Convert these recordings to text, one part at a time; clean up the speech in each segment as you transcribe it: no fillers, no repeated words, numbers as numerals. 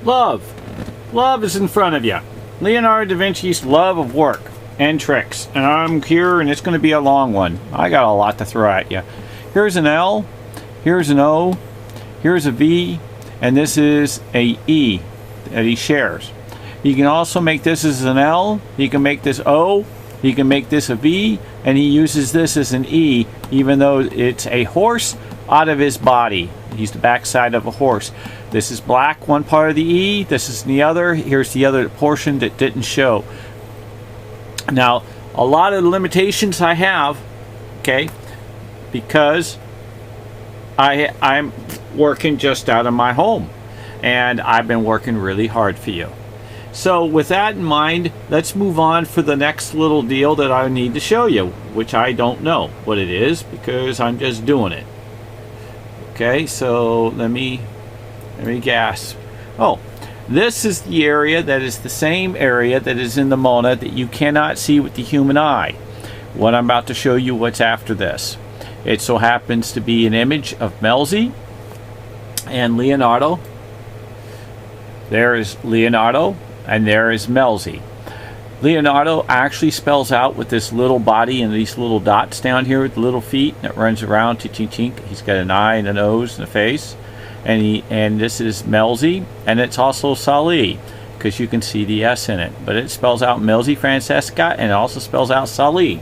Love. Love is in front of you. Leonardo da Vinci's love of work and tricks. And I'm here, and it's going to be a long one. I got a lot to throw at you. Here's an L. Here's an O. Here's a V. And this is a E that he shares. You can also make this as an L. You can make this O. You can make this a V. And he uses this as an E, even though it's a horse out of his body. He's the backside of a horse. This is black, one part of the E. This is the other. Here's the other portion that didn't show. Now, a lot of the limitations I have, okay, because I'm working just out of my home, and I've been working really hard for you. So with that in mind, let's move on for the next little deal that I need to show you, which I don't know what it is because I'm just doing it. Okay, so let me gasp. Oh, this is the area that is the same area that is in the Mona that you cannot see with the human eye. What I'm about to show you, what's after this. It so happens to be an image of Melzi and Leonardo. There is Leonardo and there is Melzi. Leonardo actually spells out with this little body and these little dots down here with the little feet that runs around to chink chink. He's got an eye and a nose and a face. And this is Melzi, and it's also Sali, because you can see the S in it. But it spells out Melzi Francesca, and it also spells out Sali.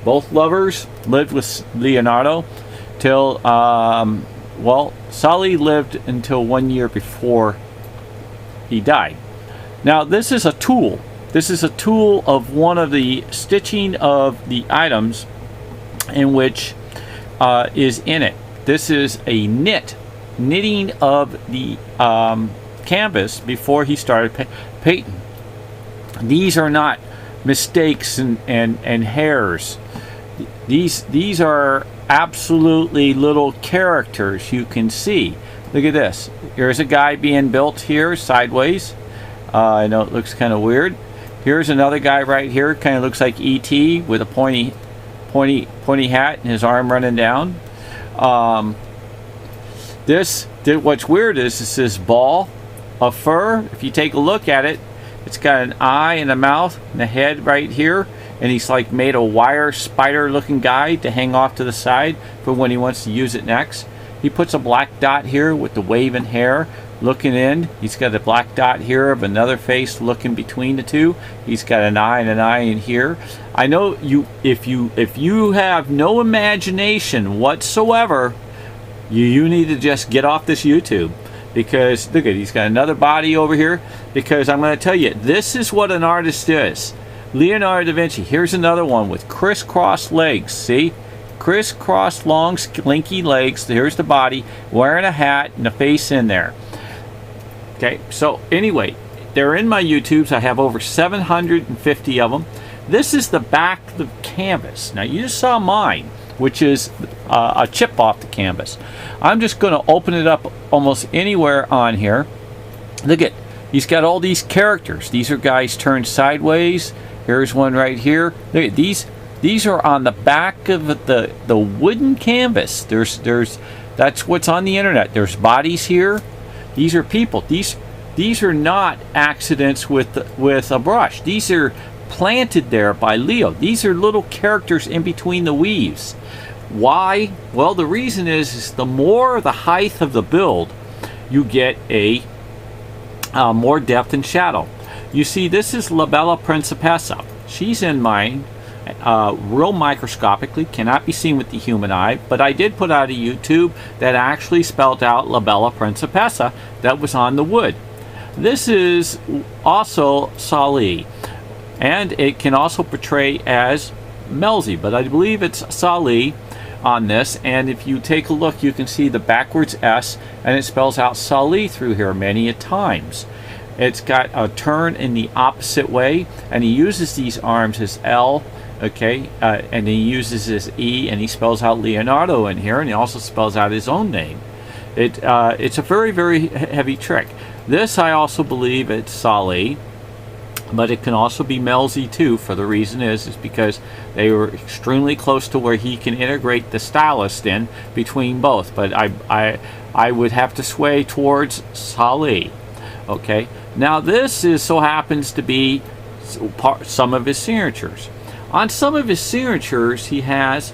Both lovers lived with Leonardo till, well, Sali lived until 1 year before he died. Now, this is a tool. This is a tool of one of the stitching of the items in which is in it. This is a knitting of the canvas before he started painting. These are not mistakes and hairs. These are absolutely little characters you can see. Look at this. Here's a guy being built here sideways. I know it looks kind of weird. Here's another guy right here, kind of looks like E.T. with a pointy hat and his arm running down. What's weird is this ball of fur. If you take a look at it, it's got an eye and a mouth and a head right here, and he's like made a wire spider looking guy to hang off to the side for when he wants to use it next. He puts a black dot here with the waving hair looking in. He's got a black dot here of another face looking between the two. He's got an eye in here. I know if you have no imagination whatsoever, you need to just get off this YouTube, because look at, he's got another body over here. Because I'm going to tell you, this is what an artist is. Leonardo da Vinci. Here's another one with crisscross legs. See? Crisscross long slinky legs. Here's the body, wearing a hat and a face in there. Okay, so anyway, they're in my YouTubes. I have over 750 of them. This is the back of the canvas. Now you just saw mine, which is a chip off the canvas. I'm just going to open it up almost anywhere on here. Look at, he's got all these characters. These are guys turned sideways. Here's one right here. Look at these. These are on the back of the wooden canvas. That's what's on the internet. There's bodies here. These are people. These are not accidents with a brush. These are planted there by Leo. These are little characters in between the weaves. Why? Well, the reason is the more the height of the build, you get a more depth and shadow. You see, this is La Bella Principessa. She's in mine. Real microscopically, cannot be seen with the human eye, but I did put out a YouTube that actually spelled out La Bella Principessa that was on the wood. This is also Sali, and it can also portray as Melzi, but I believe it's Sali on this. And if you take a look, you can see the backwards S, and it spells out Sali through here many a times. It's got a turn in the opposite way, and he uses these arms as L. Okay, and he uses his E, and he spells out Leonardo in here, and he also spells out his own name. It's a very, very heavy trick. This, I also believe it's Sali, but it can also be Melzi too, for the reason is because they were extremely close to where he can integrate the stylist in between both. But I would have to sway towards Sali. Okay, now this is so happens to be some of his signatures. On some of his signatures, he has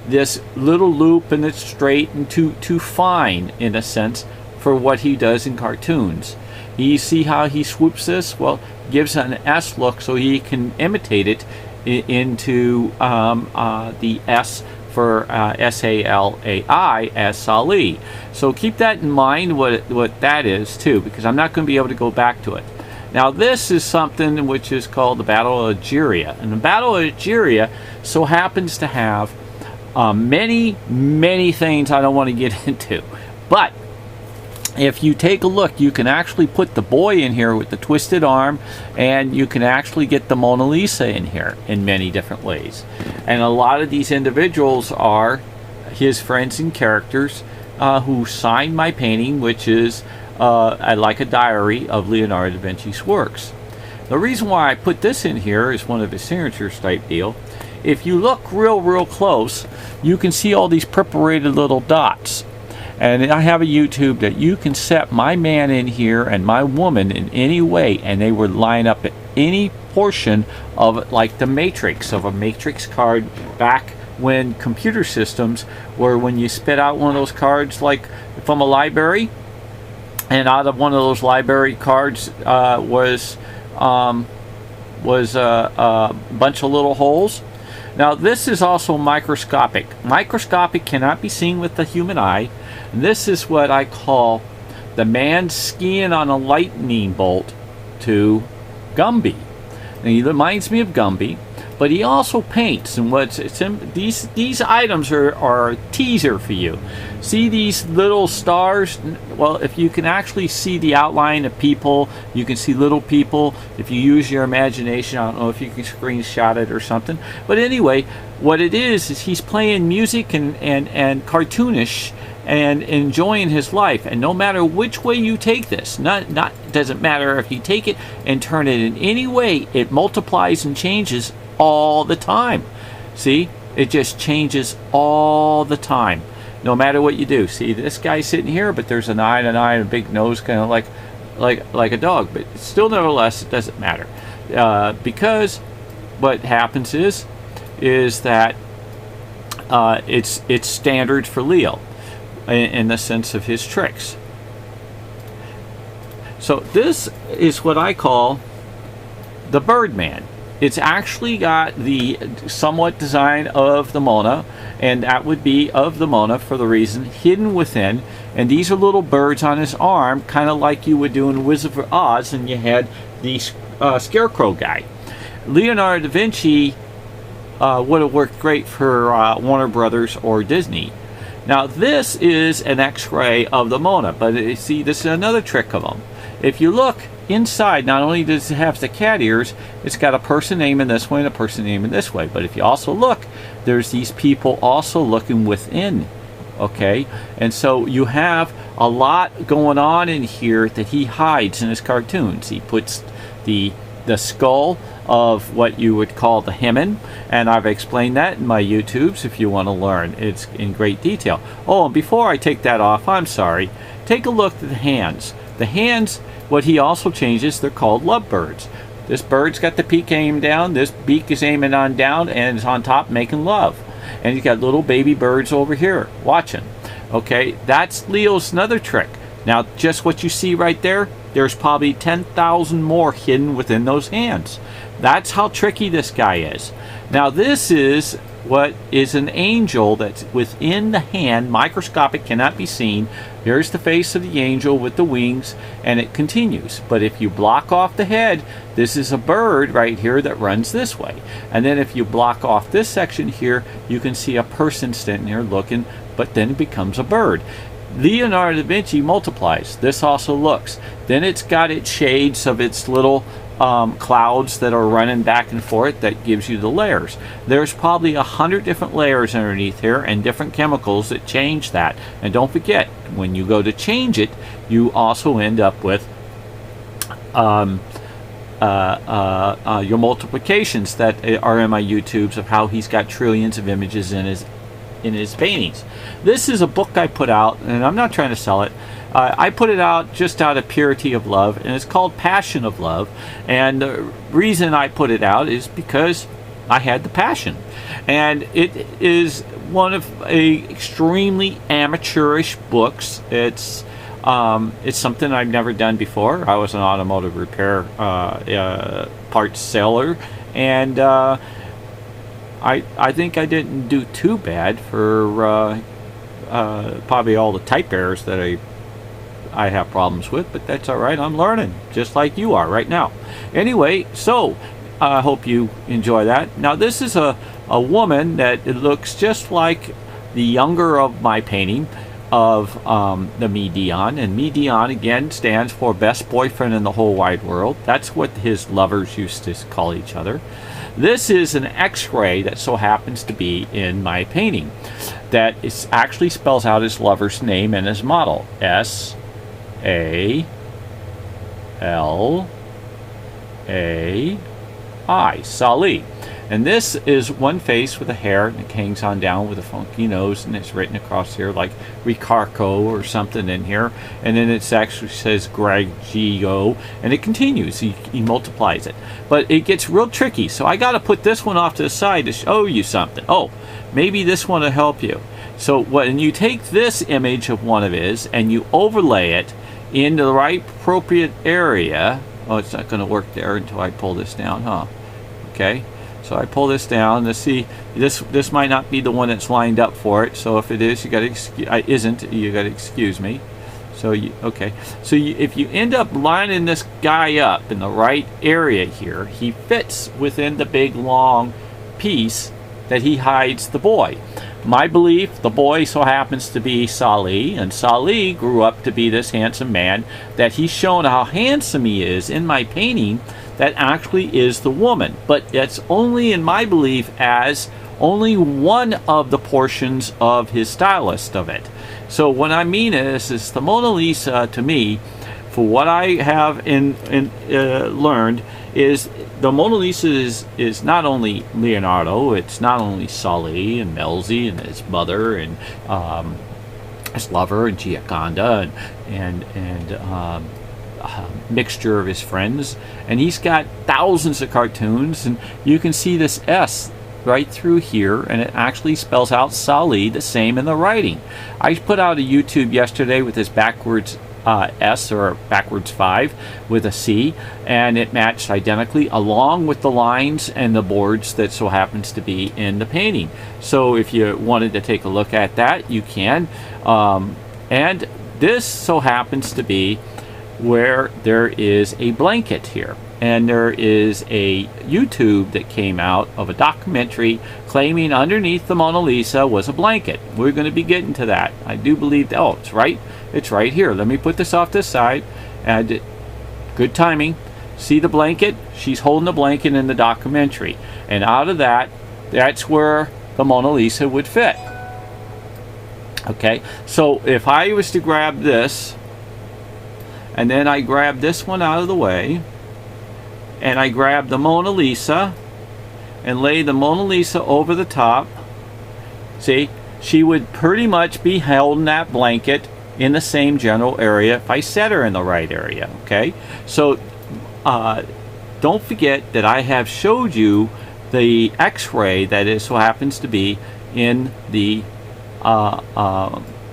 this little loop, and it's straight and too fine in a sense for what he does in cartoons. You see how he swoops this? Well, gives an S look so he can imitate it into the S for S-A-L-A-I, as Salih. So keep that in mind, what that is too, because I'm not going to be able to go back to it. Now this is something which is called the Battle of Algeria, and the Battle of Algeria so happens to have many things I don't want to get into, but if you take a look, you can actually put the boy in here with the twisted arm, and you can actually get the Mona Lisa in here in many different ways. And a lot of these individuals are his friends and characters who signed my painting, which is like a diary of Leonardo da Vinci's works. The reason why I put this in here is one of his signatures type deal. If you look real close, you can see all these perforated little dots. And I have a YouTube that you can set my man in here and my woman in any way, and they would line up at any portion of it, like the matrix of a matrix card back when computer systems were, when you spit out one of those cards like from a library, and out of one of those library cards was a bunch of little holes. Now this is also microscopic. Microscopic, cannot be seen with the human eye. And this is what I call the man skiing on a lightning bolt to Gumby. And he reminds me of Gumby, but he also paints. And these items are a teaser for you. See these little stars? Well, if you can actually see the outline of people, you can see little people. If you use your imagination, I don't know if you can screenshot it or something. But anyway, what it is he's playing music and cartoonish and enjoying his life. And no matter which way you take this, doesn't matter if you take it and turn it in any way, it multiplies and changes all the time. See, it just changes all the time, no matter what you do. See, this guy's sitting here, but there's an eye and a big nose, kind of like a dog, but still, nevertheless, it doesn't matter, because what happens is that it's standard for Leo in the sense of his tricks. So this is what I call the Birdman. It's actually got the somewhat design of the Mona, and that would be of the Mona for the reason hidden within. And these are little birds on his arm, kind of like you would do in Wizard of Oz, and you had the Scarecrow guy. Leonardo da Vinci would have worked great for Warner Brothers or Disney. Now this is an X-ray of the Mona, but see, this is another trick of them. If you look inside, not only does it have the cat ears, it's got a person name in this way and a person name in this way. But if you also look, there's these people also looking within. Okay, and so you have a lot going on in here that he hides in his cartoons. He puts the skull of what you would call the hymen, and I've explained that in my YouTubes if you want to learn. It's in great detail. Oh, and before I take that off, I'm sorry, take a look at the hands. The hands, what he also changes, they're called lovebirds. This bird's got the beak aimed down, this beak is aiming on down, and it's on top making love. And he's got little baby birds over here watching. Okay, that's Leo's another trick. Now, just what you see right there, there's probably 10,000 more hidden within those hands. That's how tricky this guy is. Now, this is what is an angel that's within the hand, microscopic, cannot be seen. Here's the face of the angel with the wings, and it continues. But if you block off the head, this is a bird right here that runs this way. And then if you block off this section here, you can see a person standing here looking, but then it becomes a bird. Leonardo da Vinci multiplies. This also looks. Then it's got its shades of its little clouds that are running back and forth that gives you the layers. There's probably 100 different layers underneath here and different chemicals that change that. And don't forget, when you go to change it, you also end up with your multiplications that are in my YouTubes of how he's got trillions of images in his paintings. This is a book I put out, and I'm not trying to sell it. I put it out just out of purity of love, and it's called Passion of Love. And the reason I put it out is because I had the passion. And it is one of a extremely amateurish books. It's something I've never done before. I was an automotive repair parts seller, and I think I didn't do too bad for probably all the type errors that I have problems with, but that's all right. I'm learning just like you are right now. Anyway, so I hope you enjoy that. Now this is a woman that it looks just like the younger of my painting of the MIDION, and MIDION again stands for best boyfriend in the whole wide world. That's what his lovers used to call each other. This is an X-ray that so happens to be in my painting that is actually spells out his lover's name and his model, S-A-L-A-I, Sali. And this is one face with a hair and it hangs on down with a funky nose, and it's written across here like Ricardo or something in here, and then it actually says Greggio, and it continues. He multiplies it, but it gets real tricky, so I got to put this one off to the side to show you something. Oh, maybe this one will help you. So when you take this image of one of his and you overlay it into the right appropriate area, oh, it's not going to work there until I pull this down, huh? Okay. So I pull this down. Let's see. This might not be the one that's lined up for it. So if it is, you got to you got to excuse me. So okay. So if you end up lining this guy up in the right area here, he fits within the big long piece that he hides the boy. My belief, the boy so happens to be Sali, and Sali grew up to be this handsome man that he's shown how handsome he is in my painting. That actually is the woman, but it's only in my belief as only one of the portions of his stylist of it. So what I mean is the Mona Lisa to me, for what I have learned, is the Mona Lisa is not only Leonardo, it's not only Sully and Melzi and his mother and his lover and Gioconda and mixture of his friends, and he's got thousands of cartoons, and you can see this S right through here, and it actually spells out Sali the same in the writing. I put out a YouTube yesterday with this backwards S or backwards 5 with a C, and it matched identically along with the lines and the boards that so happens to be in the painting. So if you wanted to take a look at that, you can. And this so happens to be where there is a blanket here, and there is a YouTube that came out of a documentary claiming underneath the Mona Lisa was a blanket. We're going to be getting to that. I do believe that, oh, it's right here. Let me put this off this side, and good timing. See the blanket? She's holding the blanket in the documentary, and out of that, that's where the Mona Lisa would fit. Okay, so if I was to grab this, and then I grab this one out of the way, and I grab the Mona Lisa and lay the Mona Lisa over the top, see, she would pretty much be held in that blanket in the same general area if I set her in the right area. Okay, so don't forget that I have showed you the X-ray that is so happens to be in the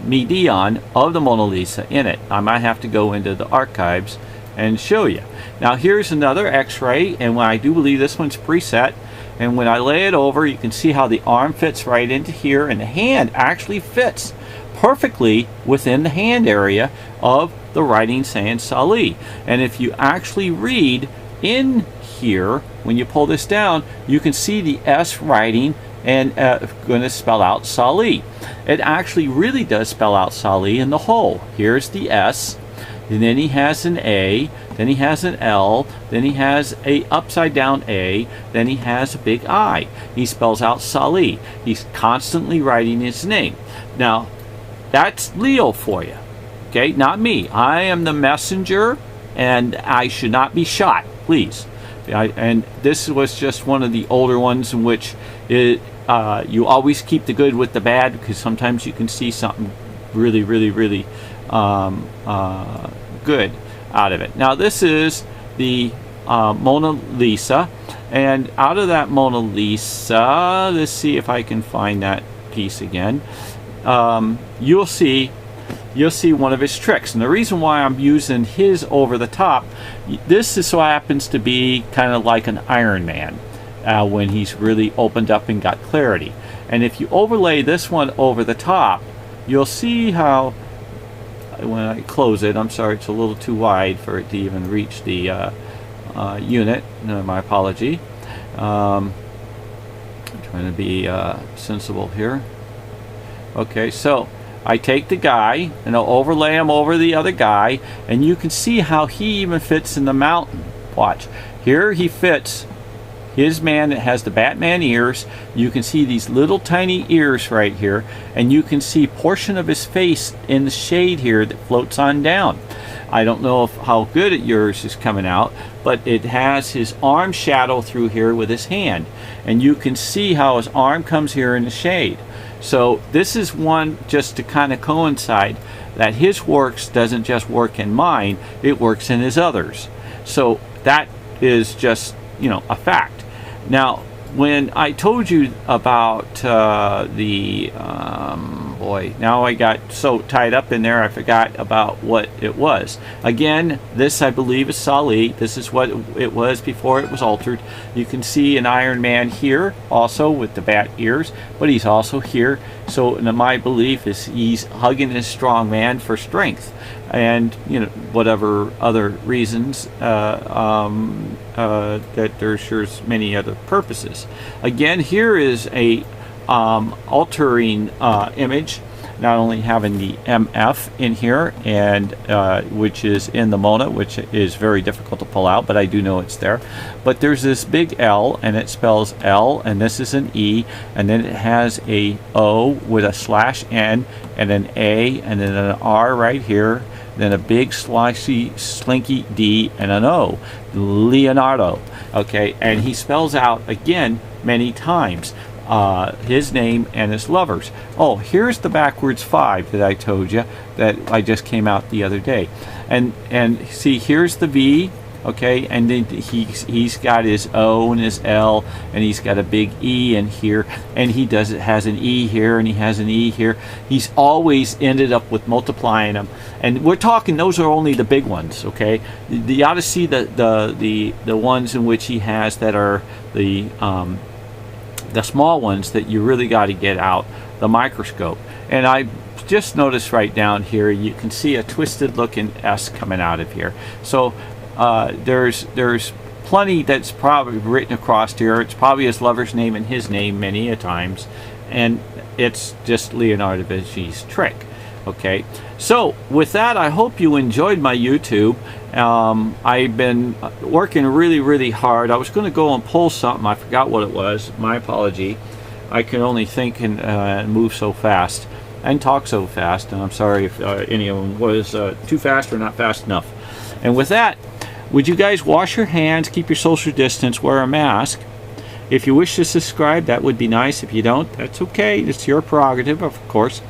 MIDION of the Mona Lisa in it. I might have to go into the archives and show you. Now here's another X-ray, and I do believe this one's preset, and when I lay it over, you can see how the arm fits right into here, and the hand actually fits perfectly within the hand area of the writing saying Sali. And if you actually read in here, when you pull this down, you can see the S writing and going to spell out Sali. It actually really does spell out Sali in the whole. Here's the S, and then he has an A, then he has an L, then he has a upside down A, then he has a big I. He spells out Sali. He's constantly writing his name. Now, that's Leo for you. Okay, not me. I am the messenger, and I should not be shot, please. And this was just one of the older ones in which you always keep the good with the bad, because sometimes you can see something really good out of it. Now this is the Mona Lisa, and out of that Mona Lisa, let's see if I can find that piece again. You'll see one of his tricks, and the reason why I'm using his over the top, this is so happens to be kind of like an Iron Man when he's really opened up and got clarity. And if you overlay this one over the top, you'll see how when I close it, I'm sorry, it's a little too wide for it to even reach the unit. No, my apology. I'm trying to be sensible here. Okay, so I take the guy and I'll overlay him over the other guy, and you can see how he even fits in the mountain. Watch. Here he fits his man that has the Batman ears. You can see these little tiny ears right here, and you can see portion of his face in the shade here that floats on down. I don't know how good yours is coming out, but it has his arm shadow through here with his hand, and you can see how his arm comes here in the shade. So this is one just to kind of coincide that his works doesn't just work in mine, it works in his others. So that is just, you know, a fact. Now, when I told you about boy, now I got so tied up in there I forgot about what it was. Again, this I believe is Sali. This is what it was before it was altered. You can see an Iron Man here also with the bat ears, but he's also here. So my belief is he's hugging his strong man for strength, and you know, whatever other reasons that there's sure many other purposes. Again, here is a altering image, not only having the MF in here, and which is in the Mona, which is very difficult to pull out, but I do know it's there. But there's this big L, and it spells L, and this is an E, and then it has a O with a /N, and an A, and then an R right here, then a big slinky D, and an O. Leonardo. Okay, and he spells out again many times his name and his lovers. Oh, here's the backwards 5 that I told you that I just came out the other day, and see, here's the V. Okay, and then he's got his O and his L, and he's got a big E in here, and he has an E here, and he has an E here. He's always ended up with multiplying them, and we're talking those are only the big ones. Okay, you ought to see the ones in which he has that are the small ones that you really got to get out the microscope. And I just noticed right down here you can see a twisted looking S coming out of here. So there's plenty that's probably written across here. It's probably his lover's name and his name many a times, and it's just Leonardo da Vinci's trick. Okay, so with that, I hope you enjoyed my YouTube. I've been working really hard. I was going to go and pull something. I forgot what it was. My apology. I can only think and move so fast and talk so fast, and I'm sorry if any of them was too fast or not fast enough. And with that, would you guys wash your hands, keep your social distance, wear a mask? If you wish to subscribe, that would be nice. If you don't, that's okay. It's your prerogative, of course.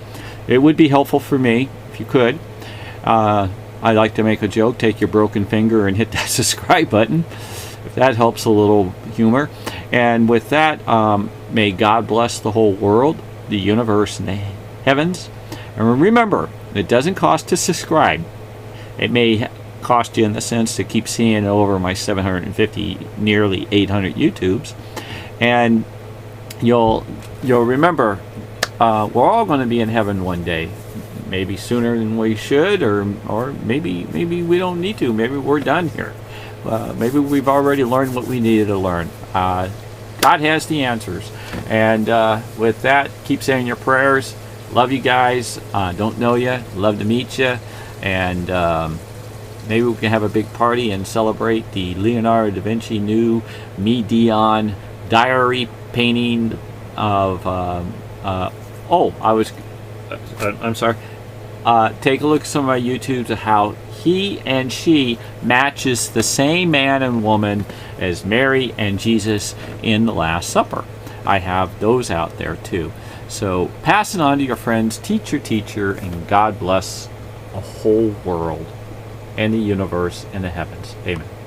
It would be helpful for me if you could. I like to make a joke. Take your broken finger and hit that subscribe button, if that helps a little humor. And with that, may God bless the whole world, the universe, and the heavens. And remember, it doesn't cost to subscribe. It may cost you in the sense to keep seeing over my 750, nearly 800 YouTubes, and you'll remember we're all going to be in heaven one day. Maybe sooner than we should, or maybe we don't need to. Maybe we're done here. Maybe we've already learned what we needed to learn. God has the answers. And with that, keep saying your prayers. Love you guys. Don't know you. Love to meet you. And maybe we can have a big party and celebrate the Leonardo da Vinci new Dion diary painting of I'm sorry. Take a look at some of my YouTubes of how he and she matches the same man and woman as Mary and Jesus in the Last Supper. I have those out there too. So pass it on to your friends, teach your teacher, and God bless a whole world and the universe and the heavens. Amen.